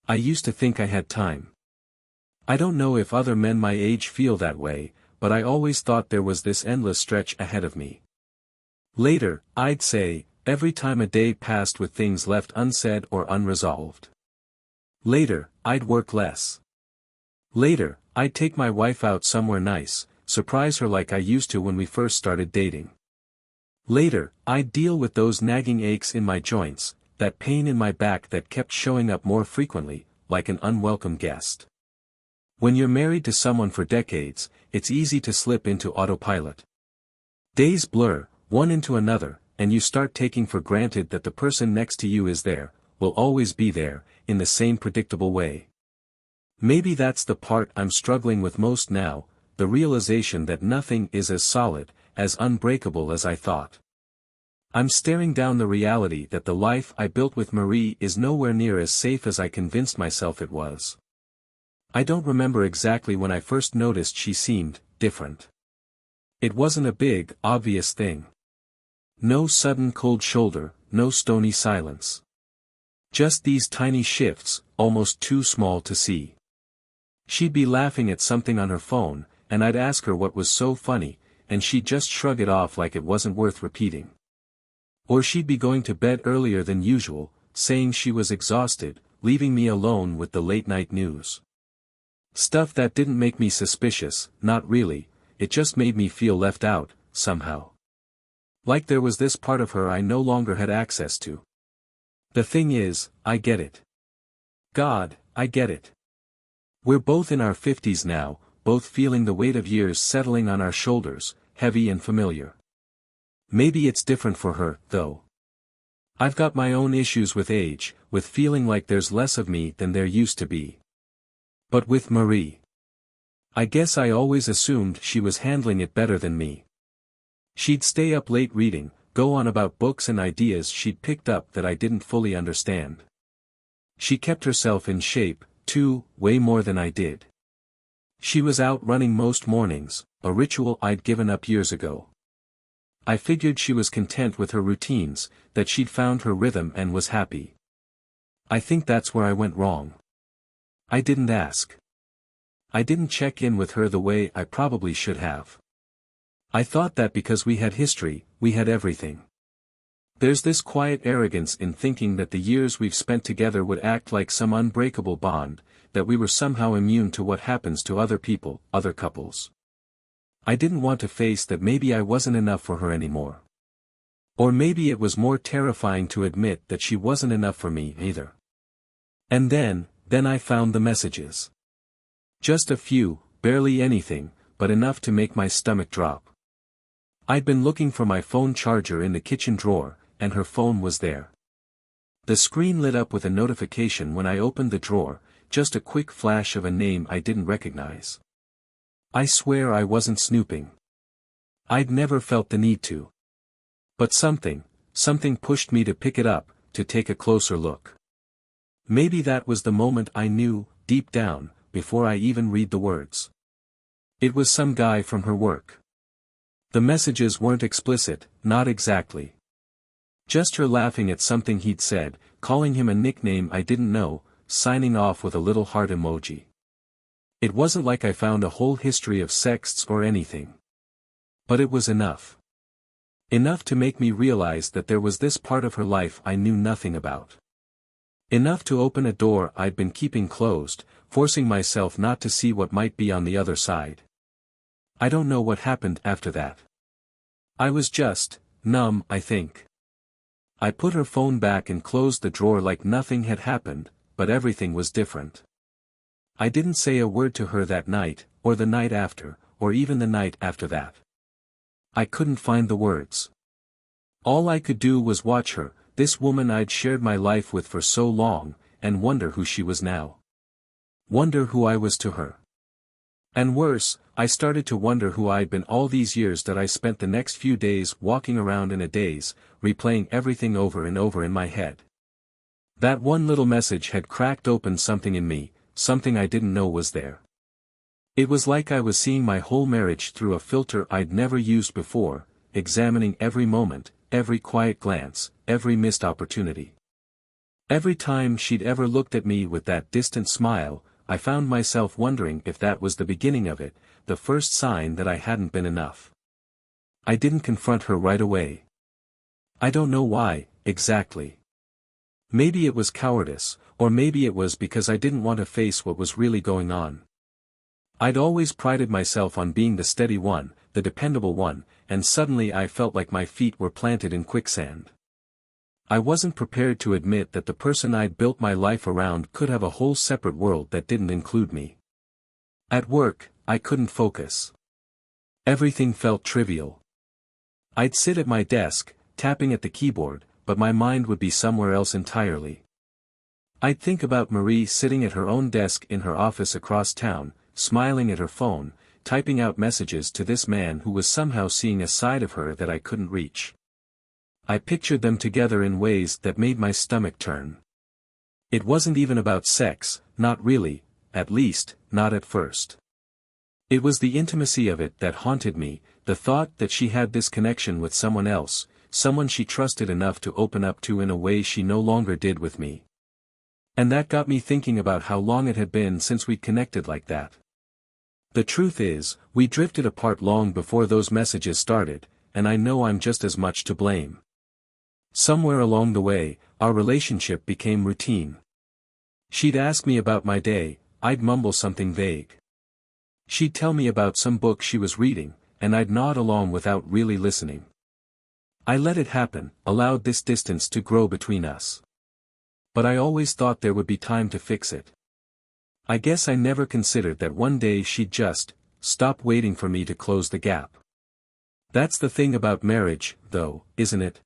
I used to think I had time. I don't know if other men my age feel that way, but I always thought there was this endless stretch ahead of me. Later, I'd say, every time a day passed with things left unsaid or unresolved. Later, I'd work less. Later, I'd take my wife out somewhere nice, surprise her like I used to when we first started dating. Later, I'd deal with those nagging aches in my joints, that pain in my back that kept showing up more frequently, like an unwelcome guest. When you're married to someone for decades, it's easy to slip into autopilot. Days blur, one into another, and you start taking for granted that the person next to you is there, will always be there, in the same predictable way. Maybe that's the part I'm struggling with most now, the realization that nothing is as solid, as unbreakable as I thought. I'm staring down the reality that the life I built with Marie is nowhere near as safe as I convinced myself it was. I don't remember exactly when I first noticed she seemed different. It wasn't a big, obvious thing. No sudden cold shoulder, no stony silence. Just these tiny shifts, almost too small to see. She'd be laughing at something on her phone, and I'd ask her what was so funny, and she'd just shrug it off like it wasn't worth repeating. Or she'd be going to bed earlier than usual, saying she was exhausted, leaving me alone with the late-night news. Stuff that didn't make me suspicious, not really, it just made me feel left out, somehow. Like there was this part of her I no longer had access to. The thing is, I get it. God, I get it. We're both in our 50s now, both feeling the weight of years settling on our shoulders, heavy and familiar. Maybe it's different for her, though. I've got my own issues with age, with feeling like there's less of me than there used to be. But with Marie, I guess I always assumed she was handling it better than me. She'd stay up late reading, go on about books and ideas she'd picked up that I didn't fully understand. She kept herself in shape, too, way more than I did. She was out running most mornings, a ritual I'd given up years ago. I figured she was content with her routines, that she'd found her rhythm and was happy. I think that's where I went wrong. I didn't ask. I didn't check in with her the way I probably should have. I thought that because we had history, we had everything. There's this quiet arrogance in thinking that the years we've spent together would act like some unbreakable bond, that we were somehow immune to what happens to other people, other couples. I didn't want to face that maybe I wasn't enough for her anymore. Or maybe it was more terrifying to admit that she wasn't enough for me either. And then I found the messages. Just a few, barely anything, but enough to make my stomach drop. I'd been looking for my phone charger in the kitchen drawer, and her phone was there. The screen lit up with a notification when I opened the drawer, just a quick flash of a name I didn't recognize. I swear I wasn't snooping. I'd never felt the need to. But something pushed me to pick it up, to take a closer look. Maybe that was the moment I knew, deep down, before I even read the words. It was some guy from her work. The messages weren't explicit, not exactly. Just her laughing at something he'd said, calling him a nickname I didn't know, signing off with a little heart emoji. It wasn't like I found a whole history of sexts or anything. But it was enough. Enough to make me realize that there was this part of her life I knew nothing about. Enough to open a door I'd been keeping closed, forcing myself not to see what might be on the other side. I don't know what happened after that. I was just numb, I think. I put her phone back and closed the drawer like nothing had happened, but everything was different. I didn't say a word to her that night, or the night after, or even the night after that. I couldn't find the words. All I could do was watch her, this woman I'd shared my life with for so long, and wonder who she was now. Wonder who I was to her. And worse, I started to wonder who I'd been all these years that I spent the next few days walking around in a daze, replaying everything over and over in my head. That one little message had cracked open something in me, something I didn't know was there. It was like I was seeing my whole marriage through a filter I'd never used before, examining every moment, every quiet glance, every missed opportunity. Every time she'd ever looked at me with that distant smile, I found myself wondering if that was the beginning of it, the first sign that I hadn't been enough. I didn't confront her right away. I don't know why, exactly. Maybe it was cowardice, or maybe it was because I didn't want to face what was really going on. I'd always prided myself on being the steady one, the dependable one, and suddenly I felt like my feet were planted in quicksand. I wasn't prepared to admit that the person I'd built my life around could have a whole separate world that didn't include me. At work, I couldn't focus. Everything felt trivial. I'd sit at my desk, tapping at the keyboard, but my mind would be somewhere else entirely. I'd think about Marie sitting at her own desk in her office across town, smiling at her phone, typing out messages to this man who was somehow seeing a side of her that I couldn't reach. I pictured them together in ways that made my stomach turn. It wasn't even about sex, not really, at least, not at first. It was the intimacy of it that haunted me, the thought that she had this connection with someone else, someone she trusted enough to open up to in a way she no longer did with me. And that got me thinking about how long it had been since we'd connected like that. The truth is, we drifted apart long before those messages started, and I know I'm just as much to blame. Somewhere along the way, our relationship became routine. She'd ask me about my day, I'd mumble something vague. She'd tell me about some book she was reading, and I'd nod along without really listening. I let it happen, allowed this distance to grow between us. But I always thought there would be time to fix it. I guess I never considered that one day she'd just stop waiting for me to close the gap. That's the thing about marriage, though, isn't it?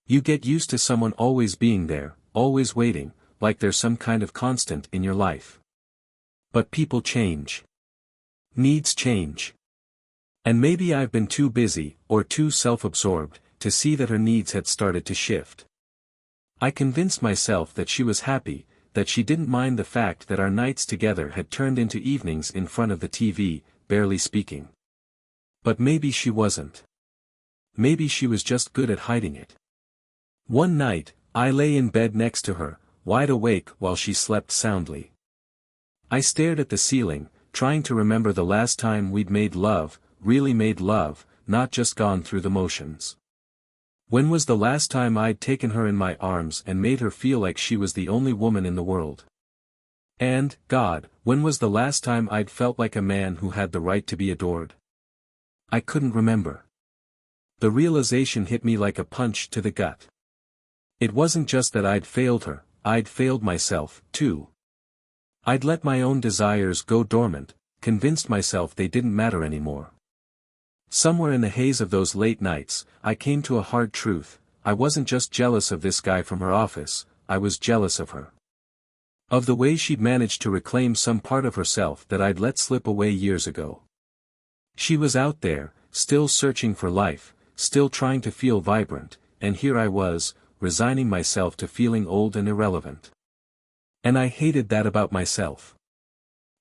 You get used to someone always being there, always waiting, like there's some kind of constant in your life. But people change. Needs change. And maybe I've been too busy, or too self-absorbed, to see that her needs had started to shift. I convinced myself that she was happy, that she didn't mind the fact that our nights together had turned into evenings in front of the TV, barely speaking. But maybe she wasn't. Maybe she was just good at hiding it. One night, I lay in bed next to her, wide awake while she slept soundly. I stared at the ceiling, trying to remember the last time we'd made love, really made love, not just gone through the motions. When was the last time I'd taken her in my arms and made her feel like she was the only woman in the world? And, God, when was the last time I'd felt like a man who had the right to be adored? I couldn't remember. The realization hit me like a punch to the gut. It wasn't just that I'd failed her, I'd failed myself, too. I'd let my own desires go dormant, convinced myself they didn't matter anymore. Somewhere in the haze of those late nights, I came to a hard truth: I wasn't just jealous of this guy from her office, I was jealous of her. Of the way she'd managed to reclaim some part of herself that I'd let slip away years ago. She was out there, still searching for life, still trying to feel vibrant, and here I was, resigning myself to feeling old and irrelevant. And I hated that about myself.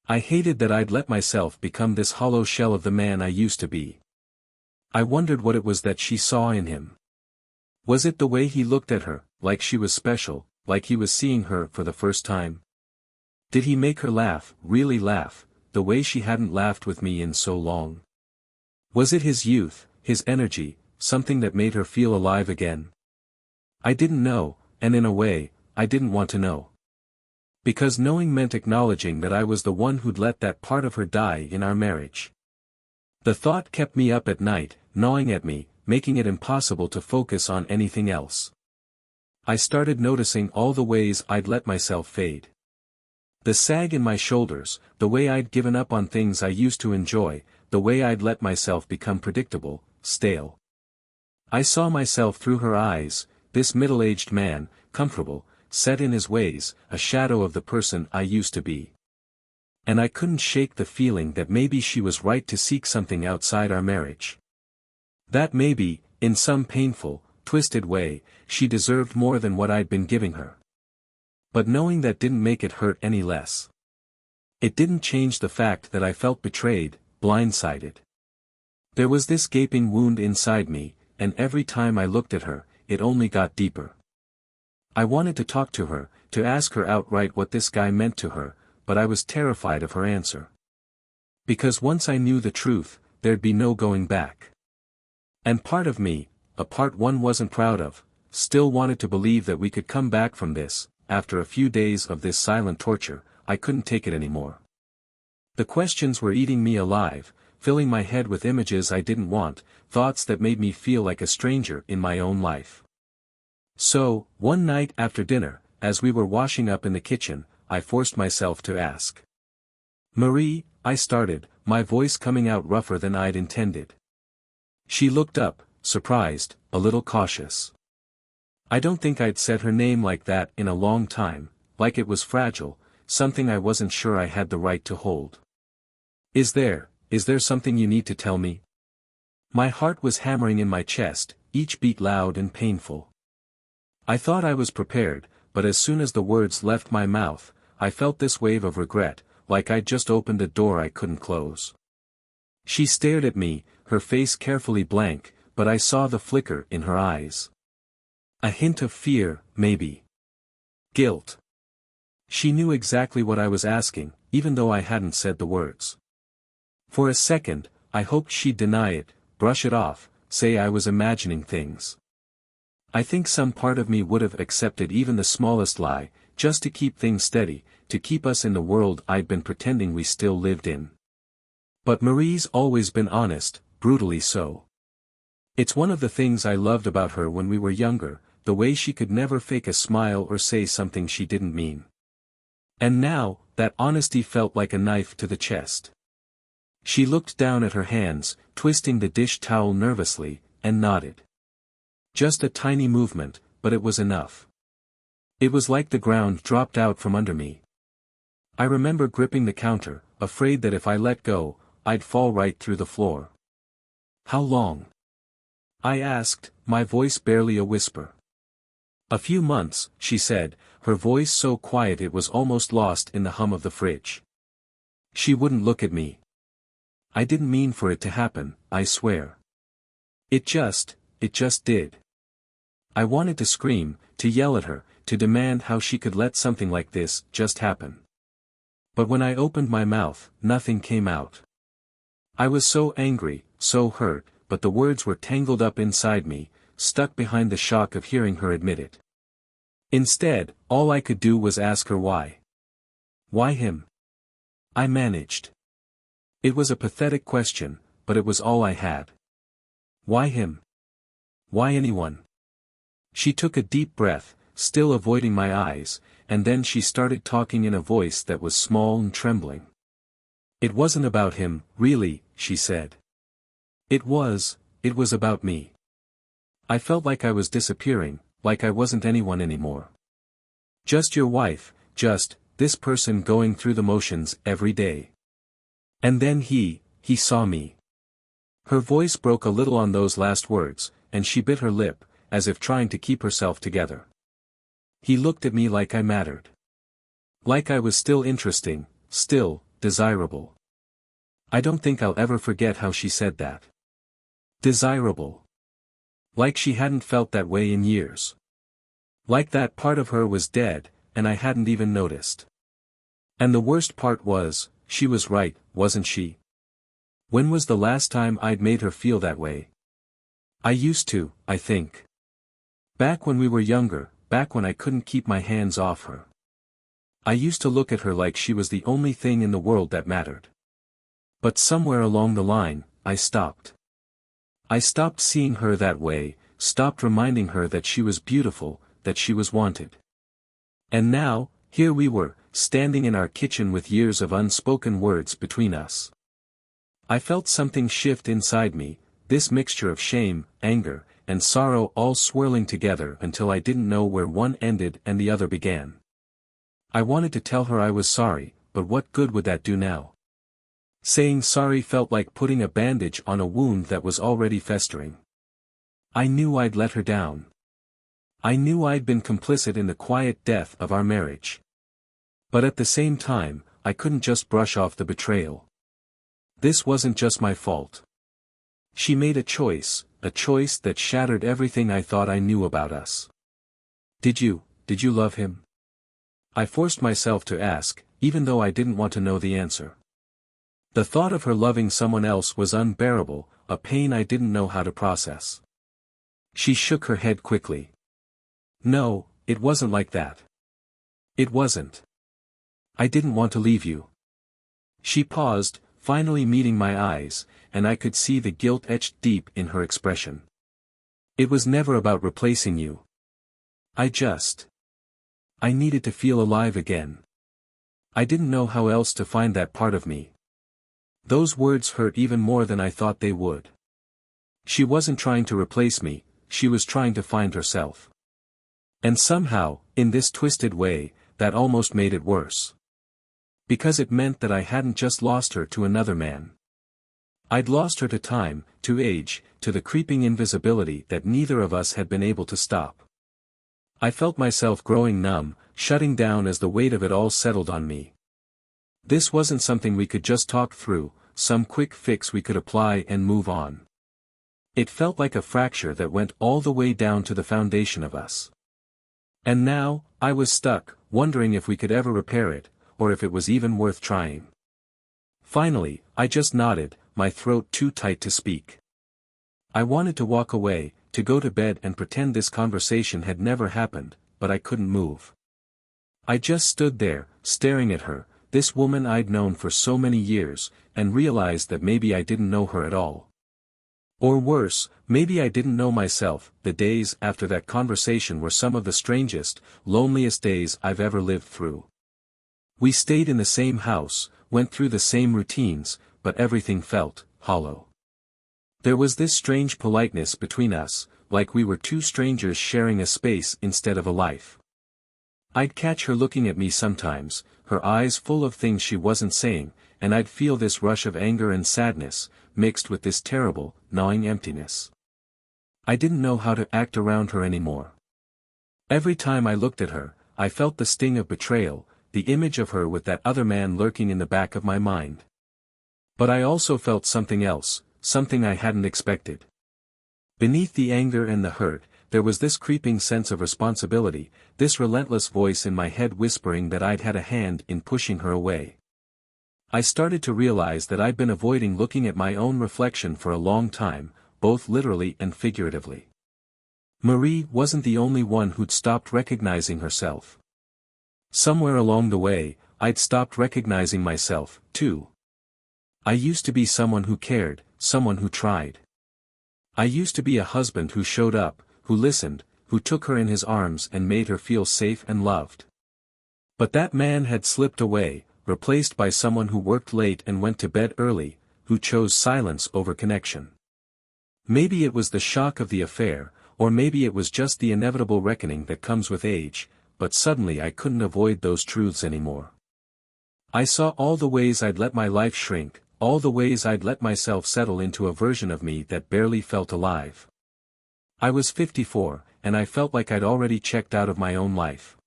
I hated that I'd let myself become this hollow shell of the man I used to be. I wondered what it was that she saw in him. Was it the way he looked at her, like she was special, like he was seeing her for the first time? Did he make her laugh, really laugh, the way she hadn't laughed with me in so long? Was it his youth, his energy, something that made her feel alive again? I didn't know, and in a way, I didn't want to know. Because knowing meant acknowledging that I was the one who'd let that part of her die in our marriage. The thought kept me up at night, gnawing at me, making it impossible to focus on anything else. I started noticing all the ways I'd let myself fade. The sag in my shoulders, the way I'd given up on things I used to enjoy, the way I'd let myself become predictable, stale. I saw myself through her eyes, this middle-aged man, comfortable, set in his ways, a shadow of the person I used to be. And I couldn't shake the feeling that maybe she was right to seek something outside our marriage. That maybe, in some painful, twisted way, she deserved more than what I'd been giving her. But knowing that didn't make it hurt any less. It didn't change the fact that I felt betrayed, blindsided. There was this gaping wound inside me, and every time I looked at her, it only got deeper. I wanted to talk to her, to ask her outright what this guy meant to her, but I was terrified of her answer. Because once I knew the truth, there'd be no going back. And part of me, a part one wasn't proud of, still wanted to believe that we could come back from this. After a few days of this silent torture, I couldn't take it anymore. The questions were eating me alive, filling my head with images I didn't want, thoughts that made me feel like a stranger in my own life. So, one night after dinner, as we were washing up in the kitchen, I forced myself to ask. "Marie," I started, my voice coming out rougher than I'd intended. She looked up, surprised, a little cautious. I don't think I'd said her name like that in a long time, like it was fragile, something I wasn't sure I had the right to hold. Is there something you need to tell me?" My heart was hammering in my chest, each beat loud and painful. I thought I was prepared, but as soon as the words left my mouth, I felt this wave of regret, like I'd just opened a door I couldn't close. She stared at me, her face carefully blank, but I saw the flicker in her eyes. A hint of fear, maybe. Guilt. She knew exactly what I was asking, even though I hadn't said the words. For a second, I hoped she'd deny it, brush it off, say I was imagining things. I think some part of me would have accepted even the smallest lie, just to keep things steady, to keep us in the world I'd been pretending we still lived in. But Marie's always been honest, brutally so. It's one of the things I loved about her when we were younger, the way she could never fake a smile or say something she didn't mean. And now, that honesty felt like a knife to the chest. She looked down at her hands, twisting the dish towel nervously, and nodded. Just a tiny movement, but it was enough. It was like the ground dropped out from under me. I remember gripping the counter, afraid that if I let go, I'd fall right through the floor. "How long?" I asked, my voice barely a whisper. "A few months," she said, her voice so quiet it was almost lost in the hum of the fridge. She wouldn't look at me. I didn't mean for it to happen, I swear. It just did. I wanted to scream, to yell at her, to demand how she could let something like this just happen. But when I opened my mouth, nothing came out. I was so angry, so hurt, but the words were tangled up inside me, stuck behind the shock of hearing her admit it. Instead, all I could do was ask her why. Why him? I managed. It was a pathetic question, but it was all I had. Why him? Why anyone? She took a deep breath, still avoiding my eyes, and then she started talking in a voice that was small and trembling. "It wasn't about him, really," she said. It was about me. I felt like I was disappearing, like I wasn't anyone anymore. Just your wife, just, this person going through the motions every day. And then he saw me. Her voice broke a little on those last words, and she bit her lip, as if trying to keep herself together. He looked at me like I mattered. Like I was still interesting, still, desirable. I don't think I'll ever forget how she said that. Desirable. Like she hadn't felt that way in years. Like that part of her was dead, and I hadn't even noticed. And the worst part was, she was right, wasn't she? When was the last time I'd made her feel that way? I used to, I think. Back when we were younger, back when I couldn't keep my hands off her. I used to look at her like she was the only thing in the world that mattered. But somewhere along the line, I stopped. I stopped seeing her that way, stopped reminding her that she was beautiful, that she was wanted. And now, here we were, standing in our kitchen with years of unspoken words between us. I felt something shift inside me, this mixture of shame, anger, and sorrow all swirling together until I didn't know where one ended and the other began. I wanted to tell her I was sorry, but what good would that do now? Saying sorry felt like putting a bandage on a wound that was already festering. I knew I'd let her down. I knew I'd been complicit in the quiet death of our marriage. But at the same time, I couldn't just brush off the betrayal. This wasn't just my fault. She made a choice that shattered everything I thought I knew about us. Did you did you love him? I forced myself to ask, even though I didn't want to know the answer. The thought of her loving someone else was unbearable, a pain I didn't know how to process. She shook her head quickly. No, it wasn't like that. It wasn't. I didn't want to leave you. She paused, finally meeting my eyes, and I could see the guilt etched deep in her expression. It was never about replacing you. I needed to feel alive again. I didn't know how else to find that part of me. Those words hurt even more than I thought they would. She wasn't trying to replace me, she was trying to find herself. And somehow, in this twisted way, that almost made it worse. Because it meant that I hadn't just lost her to another man. I'd lost her to time, to age, to the creeping invisibility that neither of us had been able to stop. I felt myself growing numb, shutting down as the weight of it all settled on me. This wasn't something we could just talk through, some quick fix we could apply and move on. It felt like a fracture that went all the way down to the foundation of us. And now, I was stuck, wondering if we could ever repair it, or if it was even worth trying. Finally, I just nodded, my throat too tight to speak. I wanted to walk away, to go to bed and pretend this conversation had never happened, but I couldn't move. I just stood there, staring at her, this woman I'd known for so many years, and realized that maybe I didn't know her at all. Or worse, maybe I didn't know myself. The days after that conversation were some of the strangest, loneliest days I've ever lived through. We stayed in the same house, went through the same routines, but everything felt hollow. There was this strange politeness between us, like we were two strangers sharing a space instead of a life. I'd catch her looking at me sometimes, her eyes full of things she wasn't saying, and I'd feel this rush of anger and sadness, mixed with this terrible, gnawing emptiness. I didn't know how to act around her anymore. Every time I looked at her, I felt the sting of betrayal, the image of her with that other man lurking in the back of my mind. But I also felt something else, something I hadn't expected. Beneath the anger and the hurt, there was this creeping sense of responsibility, this relentless voice in my head whispering that I'd had a hand in pushing her away. I started to realize that I'd been avoiding looking at my own reflection for a long time, both literally and figuratively. Marie wasn't the only one who'd stopped recognizing herself. Somewhere along the way, I'd stopped recognizing myself, too. I used to be someone who cared, someone who tried. I used to be a husband who showed up, who listened, who took her in his arms and made her feel safe and loved. But that man had slipped away, replaced by someone who worked late and went to bed early, who chose silence over connection. Maybe it was the shock of the affair, or maybe it was just the inevitable reckoning that comes with age, but suddenly I couldn't avoid those truths anymore. I saw all the ways I'd let my life shrink, all the ways I'd let myself settle into a version of me that barely felt alive. I was 54, and I felt like I'd already checked out of my own life.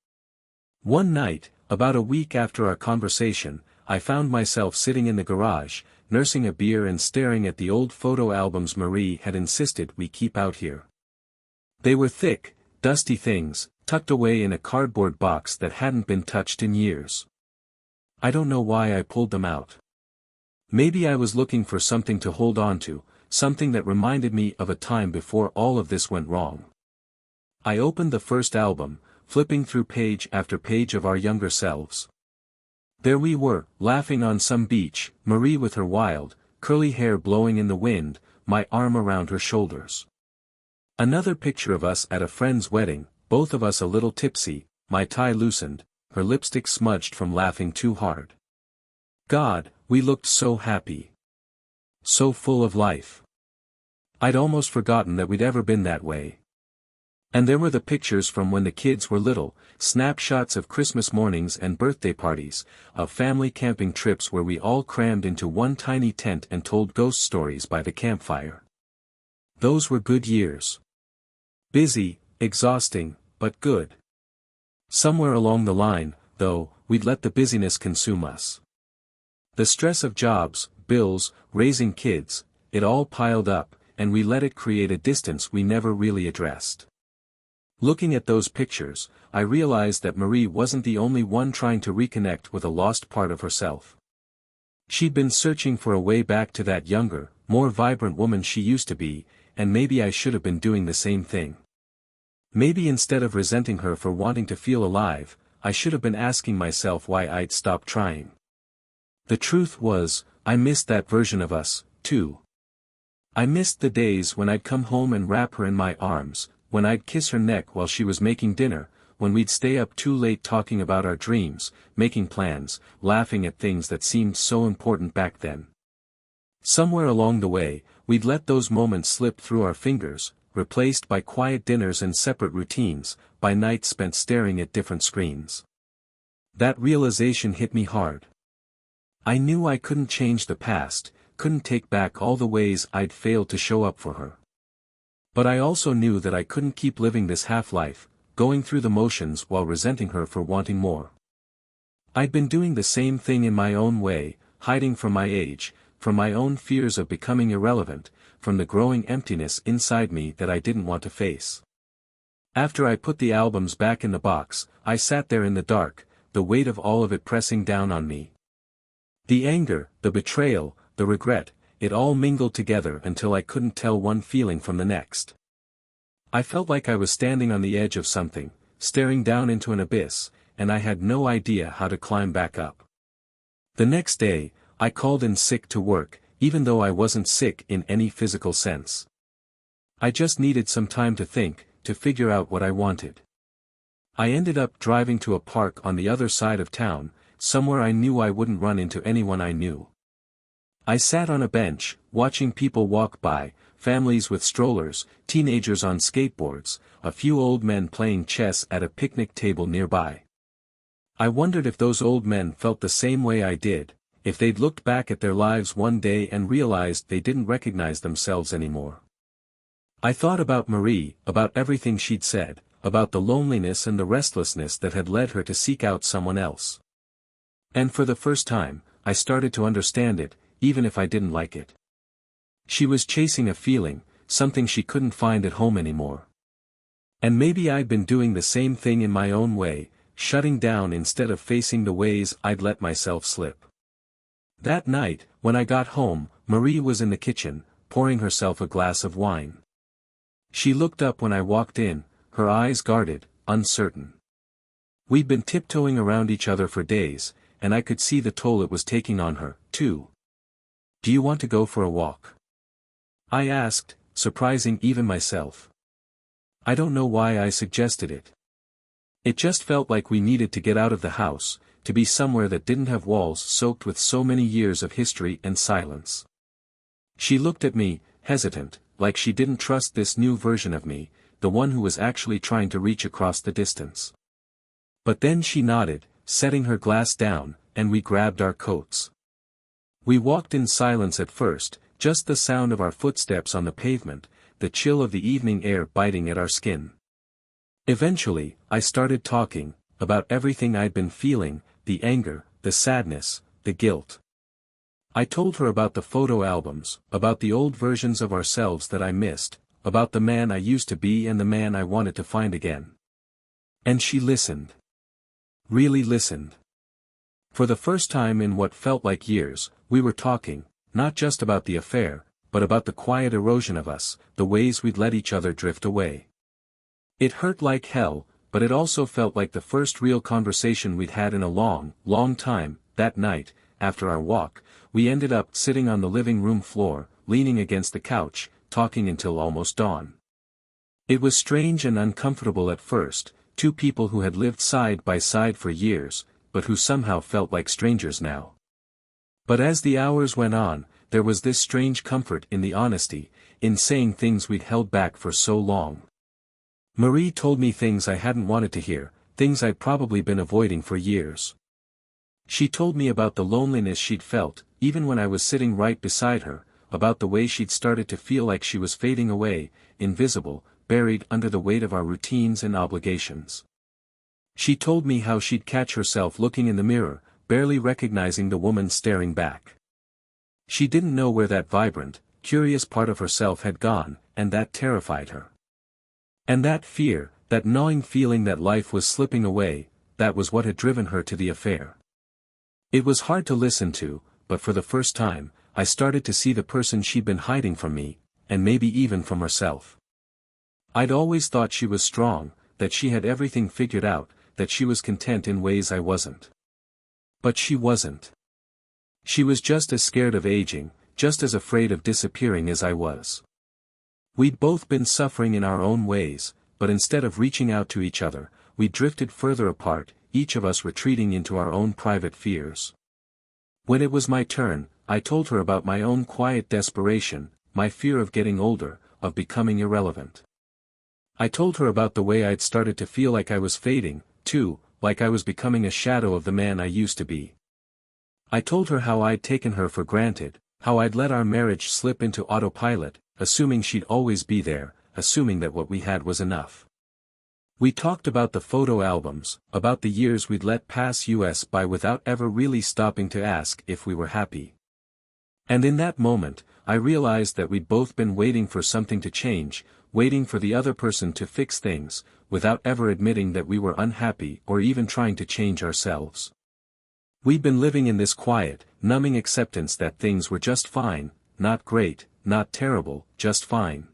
One night, about a week after our conversation, I found myself sitting in the garage, nursing a beer and staring at the old photo albums Marie had insisted we keep out here. They were thick, dusty things, tucked away in a cardboard box that hadn't been touched in years. I don't know why I pulled them out. Maybe I was looking for something to hold on to, something that reminded me of a time before all of this went wrong. I opened the first album, flipping through page after page of our younger selves. There we were, laughing on some beach, Marie with her wild, curly hair blowing in the wind, my arm around her shoulders. Another picture of us at a friend's wedding, both of us a little tipsy, my tie loosened, her lipstick smudged from laughing too hard. God, we looked so happy. So full of life. I'd almost forgotten that we'd ever been that way. And there were the pictures from when the kids were little, snapshots of Christmas mornings and birthday parties, of family camping trips where we all crammed into one tiny tent and told ghost stories by the campfire. Those were good years. Busy, exhausting, but good. Somewhere along the line, though, we'd let the busyness consume us. The stress of jobs, bills, raising kids, it all piled up, and we let it create a distance we never really addressed. Looking at those pictures, I realized that Marie wasn't the only one trying to reconnect with a lost part of herself. She'd been searching for a way back to that younger, more vibrant woman she used to be, and maybe I should have been doing the same thing. Maybe instead of resenting her for wanting to feel alive, I should have been asking myself why I'd stopped trying. The truth was, I missed that version of us, too. I missed the days when I'd come home and wrap her in my arms, when I'd kiss her neck while she was making dinner, when we'd stay up too late talking about our dreams, making plans, laughing at things that seemed so important back then. Somewhere along the way, we'd let those moments slip through our fingers, replaced by quiet dinners and separate routines, by nights spent staring at different screens. That realization hit me hard. I knew I couldn't change the past, couldn't take back all the ways I'd failed to show up for her. But I also knew that I couldn't keep living this half-life, going through the motions while resenting her for wanting more. I'd been doing the same thing in my own way, hiding from my age, from my own fears of becoming irrelevant, from the growing emptiness inside me that I didn't want to face. After I put the albums back in the box, I sat there in the dark, the weight of all of it pressing down on me. The anger, the betrayal, the regret, it all mingled together until I couldn't tell one feeling from the next. I felt like I was standing on the edge of something, staring down into an abyss, and I had no idea how to climb back up. The next day, I called in sick to work, even though I wasn't sick in any physical sense. I just needed some time to think, to figure out what I wanted. I ended up driving to a park on the other side of town, somewhere I knew I wouldn't run into anyone I knew. I sat on a bench, watching people walk by, families with strollers, teenagers on skateboards, a few old men playing chess at a picnic table nearby. I wondered if those old men felt the same way I did, if they'd looked back at their lives one day and realized they didn't recognize themselves anymore. I thought about Marie, about everything she'd said, about the loneliness and the restlessness that had led her to seek out someone else. And for the first time, I started to understand it, even if I didn't like it. She was chasing a feeling, something she couldn't find at home anymore. And maybe I'd been doing the same thing in my own way, shutting down instead of facing the ways I'd let myself slip. That night, when I got home, Marie was in the kitchen, pouring herself a glass of wine. She looked up when I walked in, her eyes guarded, uncertain. We'd been tiptoeing around each other for days, and I could see the toll it was taking on her, too. "Do you want to go for a walk?" I asked, surprising even myself. I don't know why I suggested it. It just felt like we needed to get out of the house, to be somewhere that didn't have walls soaked with so many years of history and silence. She looked at me, hesitant, like she didn't trust this new version of me, the one who was actually trying to reach across the distance. But then she nodded, setting her glass down, and we grabbed our coats. We walked in silence at first, just the sound of our footsteps on the pavement, the chill of the evening air biting at our skin. Eventually, I started talking, about everything I'd been feeling, the anger, the sadness, the guilt. I told her about the photo albums, about the old versions of ourselves that I missed, about the man I used to be and the man I wanted to find again. And she listened. Really listened. For the first time in what felt like years, we were talking, not just about the affair, but about the quiet erosion of us, the ways we'd let each other drift away. It hurt like hell, but it also felt like the first real conversation we'd had in a long, long time. That night, after our walk, we ended up sitting on the living room floor, leaning against the couch, talking until almost dawn. It was strange and uncomfortable at first, two people who had lived side by side for years, but who somehow felt like strangers now. But as the hours went on, there was this strange comfort in the honesty, in saying things we'd held back for so long. Marie told me things I hadn't wanted to hear, things I'd probably been avoiding for years. She told me about the loneliness she'd felt, even when I was sitting right beside her, about the way she'd started to feel like she was fading away, invisible, buried under the weight of our routines and obligations. She told me how she'd catch herself looking in the mirror, barely recognizing the woman staring back. She didn't know where that vibrant, curious part of herself had gone, and that terrified her. And that fear, that gnawing feeling that life was slipping away, that was what had driven her to the affair. It was hard to listen to, but for the first time, I started to see the person she'd been hiding from me, and maybe even from herself. I'd always thought she was strong, that she had everything figured out, that she was content in ways I wasn't. But she wasn't. She was just as scared of aging, just as afraid of disappearing as I was. We'd both been suffering in our own ways, but instead of reaching out to each other, we drifted further apart, each of us retreating into our own private fears. When it was my turn, I told her about my own quiet desperation, my fear of getting older, of becoming irrelevant. I told her about the way I'd started to feel like I was fading, too, like I was becoming a shadow of the man I used to be. I told her how I'd taken her for granted, how I'd let our marriage slip into autopilot, assuming she'd always be there, assuming that what we had was enough. We talked about the photo albums, about the years we'd let pass us by without ever really stopping to ask if we were happy. And in that moment, I realized that we'd both been waiting for something to change, waiting for the other person to fix things, without ever admitting that we were unhappy or even trying to change ourselves. We'd been living in this quiet, numbing acceptance that things were just fine, not great, not terrible, just fine.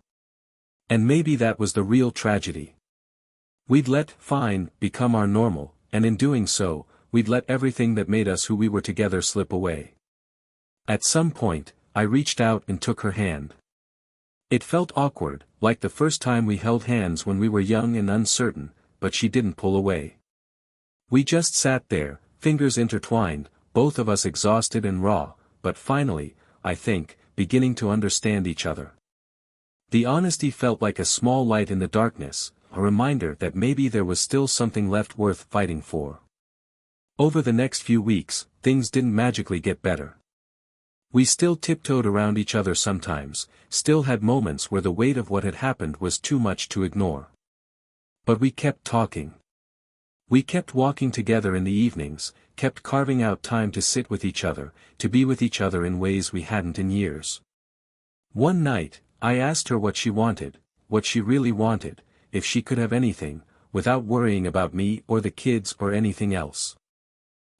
And maybe that was the real tragedy. We'd let fine become our normal, and in doing so, we'd let everything that made us who we were together slip away. At some point, I reached out and took her hand. It felt awkward, like the first time we held hands when we were young and uncertain, but she didn't pull away. We just sat there, fingers intertwined, both of us exhausted and raw, but finally, I think, beginning to understand each other. The honesty felt like a small light in the darkness, a reminder that maybe there was still something left worth fighting for. Over the next few weeks, things didn't magically get better. We still tiptoed around each other sometimes, still had moments where the weight of what had happened was too much to ignore. But we kept talking. We kept walking together in the evenings, kept carving out time to sit with each other, to be with each other in ways we hadn't in years. One night, I asked her what she wanted, what she really wanted, if she could have anything, without worrying about me or the kids or anything else.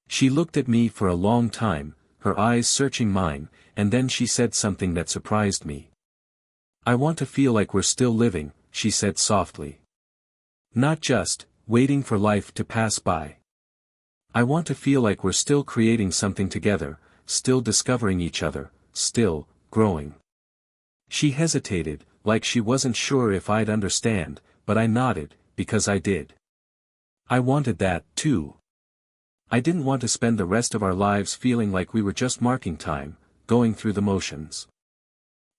She looked at me for a long time, her eyes searching mine, and then she said something that surprised me. "I want to feel like we're still living," she said softly. "Not just, waiting for life to pass by. I want to feel like we're still creating something together, still discovering each other, still, growing." She hesitated, like she wasn't sure if I'd understand, but I nodded, because I did. I wanted that, too. I didn't want to spend the rest of our lives feeling like we were just marking time, going through the motions.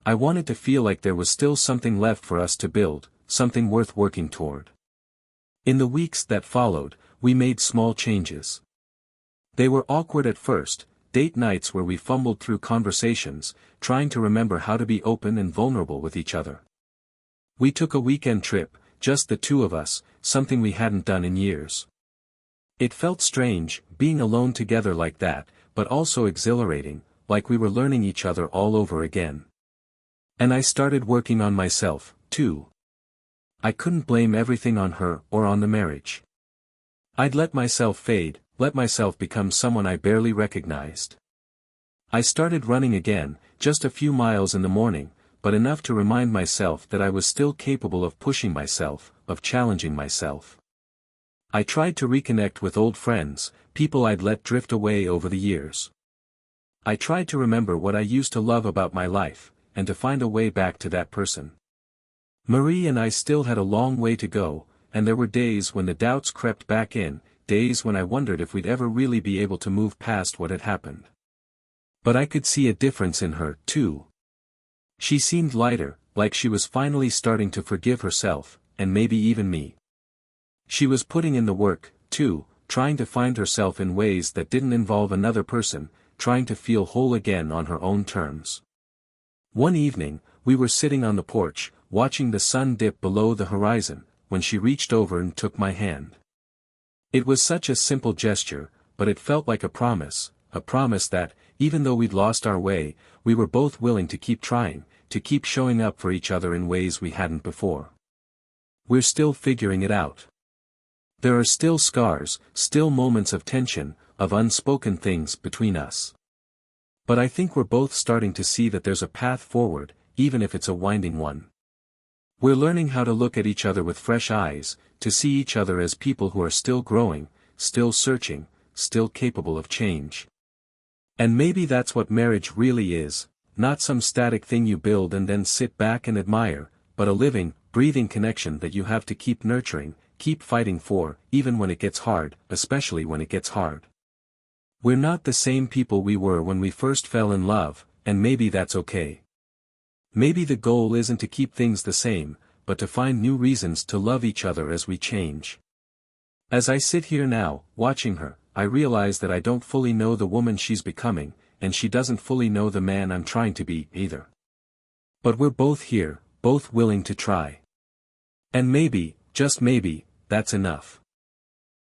I wanted to feel like there was still something left for us to build, something worth working toward. In the weeks that followed, we made small changes. They were awkward at first, date nights where we fumbled through conversations, trying to remember how to be open and vulnerable with each other. We took a weekend trip, just the two of us, something we hadn't done in years. It felt strange, being alone together like that, but also exhilarating, like we were learning each other all over again. And I started working on myself, too. I couldn't blame everything on her or on the marriage. I'd let myself fade, let myself become someone I barely recognized. I started running again, just a few miles in the morning, but enough to remind myself that I was still capable of pushing myself, of challenging myself. I tried to reconnect with old friends, people I'd let drift away over the years. I tried to remember what I used to love about my life, and to find a way back to that person. Marie and I still had a long way to go, and there were days when the doubts crept back in, days when I wondered if we'd ever really be able to move past what had happened. But I could see a difference in her, too. She seemed lighter, like she was finally starting to forgive herself, and maybe even me. She was putting in the work, too, trying to find herself in ways that didn't involve another person, trying to feel whole again on her own terms. One evening, we were sitting on the porch, watching the sun dip below the horizon, when she reached over and took my hand. It was such a simple gesture, but it felt like a promise that, even though we'd lost our way, we were both willing to keep trying, to keep showing up for each other in ways we hadn't before. We're still figuring it out. There are still scars, still moments of tension, of unspoken things between us. But I think we're both starting to see that there's a path forward, even if it's a winding one. We're learning how to look at each other with fresh eyes, to see each other as people who are still growing, still searching, still capable of change. And maybe that's what marriage really is, not some static thing you build and then sit back and admire, but a living, breathing connection that you have to keep nurturing, keep fighting for, even when it gets hard, especially when it gets hard. We're not the same people we were when we first fell in love, and maybe that's okay. Maybe the goal isn't to keep things the same, but to find new reasons to love each other as we change. As I sit here now, watching her, I realize that I don't fully know the woman she's becoming, and she doesn't fully know the man I'm trying to be, either. But we're both here, both willing to try. And maybe, just maybe, that's enough.